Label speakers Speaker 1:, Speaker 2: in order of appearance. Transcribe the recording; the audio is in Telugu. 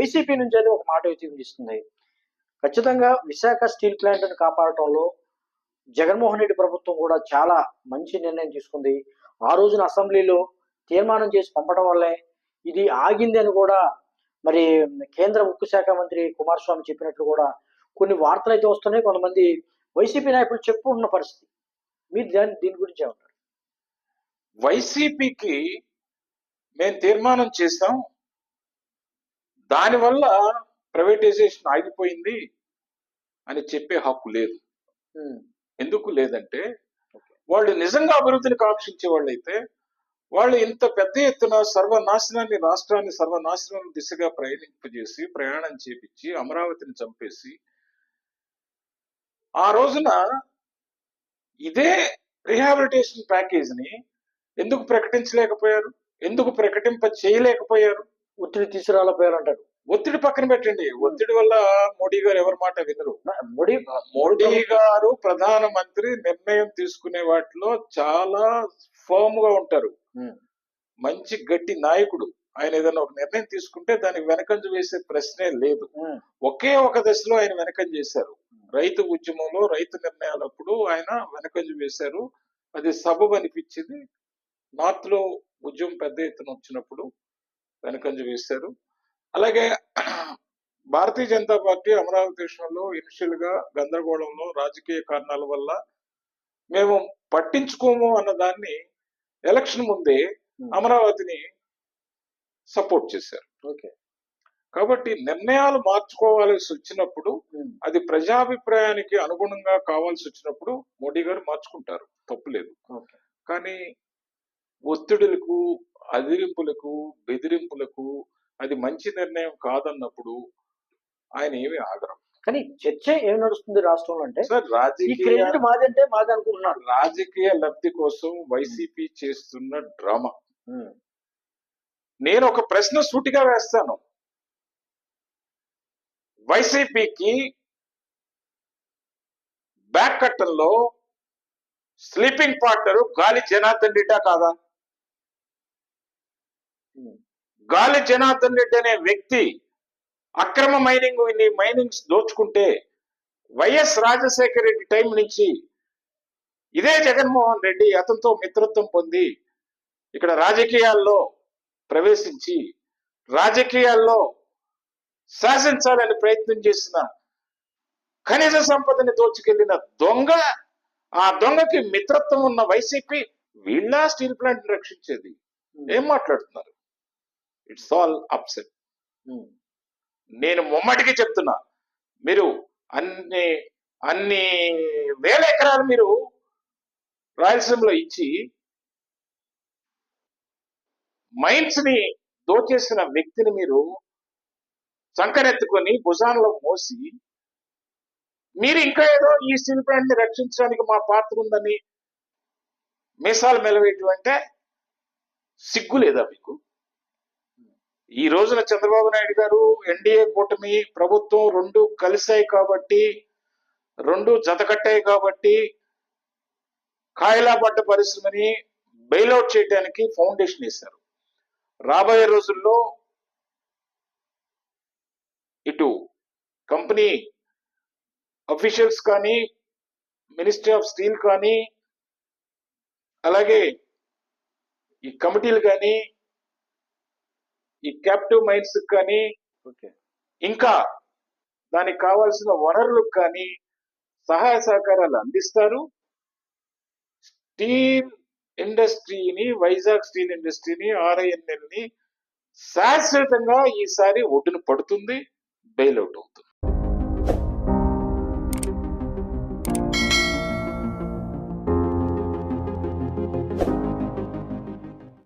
Speaker 1: వైసీపీ నుంచి అయితే ఒక మాట అయితే వినిపిస్తుంది. ఖచ్చితంగా విశాఖ స్టీల్ ప్లాంట్‌ని కాపాడటంలో జగన్మోహన్ రెడ్డి ప్రభుత్వం కూడా చాలా మంచి నిర్ణయం తీసుకుంది. ఆ రోజున అసెంబ్లీలో తీర్మానం చేసి పంపడం వల్లే ఇది ఆగింది అని కూడా మరి కేంద్ర ఉక్కు శాఖ మంత్రి కుమారస్వామి చెప్పినట్లు కూడా కొన్ని వార్తలైతే వస్తున్నాయి. కొంతమంది వైసీపీ నాయకులు చెప్పుకుంటున్న పరిస్థితి. మీరు దీని గురించి ఏమంటారు?
Speaker 2: వైసీపీకి మేము తీర్మానం చేశాం, దానివల్ల ప్రైవేటైజేషన్ ఆగిపోయింది అని చెప్పే హక్కు లేదు. ఎందుకు లేదంటే వాళ్ళు నిజంగా అభివృద్ధిని కాంక్షించే వాళ్ళైతే వాళ్ళు ఇంత పెద్ద ఎత్తున రాష్ట్రాన్ని సర్వనాశనం దిశగా ప్రయాణం చేపించి అమరావతిని చంపేసి ఆ రోజున ఇదే రిహాబిలిటేషన్ ప్యాకేజ్ ని ఎందుకు ప్రకటించలేకపోయారు? ఎందుకు ప్రకటింప చేయలేకపోయారు?
Speaker 1: ఒత్తిడి తీసుకురాలేకపోయారు అంటారు.
Speaker 2: ఒత్తిడి పక్కన పెట్టండి. ఒత్తిడి వల్ల మోడీ గారు ఎవరి మాట వినరు. మోడీ గారు ప్రధానమంత్రి నిర్ణయం తీసుకునే వాటిలో చాలా ఫర్మ్ గా ఉంటారు. మంచి గట్టి నాయకుడు. ఆయన ఏదైనా ఒక నిర్ణయం తీసుకుంటే దానికి వెనకంజ వేసే ప్రశ్నే లేదు. ఒకే ఒక దశలో ఆయన వెనకంజ చేశారు. రైతు ఉద్యమంలో రైతు నిర్ణయాలప్పుడు ఆయన వెనకంజ వేశారు. అది సబబు అనిపించింది. నార్త్ లో ఉద్యమం పెద్ద ఎత్తున వచ్చినప్పుడు వెనకంజ వేశారు. అలాగే భారతీయ జనతా పార్టీ అమరావతి విషయంలో ఇనిషియల్ గా గందరగోళంలో రాజకీయ కారణాల వల్ల మేము పట్టించుకోము అన్న దాన్ని ఎలక్షన్ ముందే అమరావతిని సపోర్ట్ చేశారు. కాబట్టి నిర్ణయాలు మార్చుకోవాల్సి వచ్చినప్పుడు అది ప్రజాభిప్రాయానికి అనుగుణంగా కావాల్సి వచ్చినప్పుడు మోడీ గారు మార్చుకుంటారు, తప్పులేదు. కానీ ఒత్తిడులకు, అదిరింపులకు, బెదిరింపులకు అది మంచి నిర్ణయం కాదన్నప్పుడు ఆయన ఏమి ఆగరం.
Speaker 1: కానీ చర్చ ఏం నడుస్తుంది రాష్ట్రంలో అంటే
Speaker 2: సార్
Speaker 1: మాది అనుకుంటున్నారు.
Speaker 2: రాజకీయ లబ్ధి కోసం వైసీపీ చేస్తున్న డ్రామా. నేను ఒక ప్రశ్న సూటిగా వేస్తాను. వైసీపీకి బ్యాక్ కట్టంలో స్లీపింగ్ పార్ట్నర్ గాలి జనార్దన్ రెడ్డి కాదా? గాలి జనార్దన్ రెడ్డి అనే వ్యక్తి అక్రమ మైనింగ్స్ దోచుకుంటే వైఎస్ రాజశేఖర రెడ్డి టైం నుంచి ఇదే జగన్మోహన్ రెడ్డి అతనితో మిత్రత్వం పొంది ఇక్కడ రాజకీయాల్లో ప్రవేశించి రాజకీయాల్లో శాసించాలని ప్రయత్నం చేసిన ఖనిజ సంపదని దోచుకెళ్లిన దొంగ, ఆ దొంగకి మిత్రత్వం ఉన్న వైసీపీ వీళ్ళ స్టీల్ ప్లాంట్ రక్షించేది. ఏం మాట్లాడుతున్నారు? It's all upset. నేను ముమ్మటికి చెప్తున్నా, మీరు అన్ని వేల ఎకరాలు మీరు రాయలసీమలో ఇచ్చి మైన్స్ ని దోచేసిన వ్యక్తిని మీరు సంకరెత్తుకొని భుజానలో మోసి మీరు ఇంకా ఏదో ఈ స్టీల్ ప్లాంట్ ని రక్షించడానికి మా పాత్ర ఉందని మీసాలు మెలవేయటం అంటే సిగ్గు లేదా మీకు? ఈ రోజున చంద్రబాబు నాయుడు గారు, ఎన్డీఏ కూటమి ప్రభుత్వం రెండు కలిసాయి కాబట్టి, రెండు జతకట్టాయి కాబట్టి కాయలా పడ్డ పరిశ్రమని బెయిల్అవుట్ చేయడానికి ఫౌండేషన్ వేశారు. రాబోయే రోజుల్లో ఇటు కంపెనీ అఫీషియల్స్ కానీ, మినిస్ట్రీ ఆఫ్ స్టీల్ కానీ, అలాగే ఈ కమిటీలు కానీ, ఈ క్యాప్టివ్ మైన్స్ కానీ, ఇంకా దానికి కావాల్సిన వనరులకు కానీ సహాయ సహకారాలు అందిస్తారు. స్టీల్ ఇండస్ట్రీని, వైజాగ్ స్టీల్ ఇండస్ట్రీని, RINL ని శాశ్వతంగా ఈసారి ఒడ్డున పడుతుంది, బెయిల్అవుట్.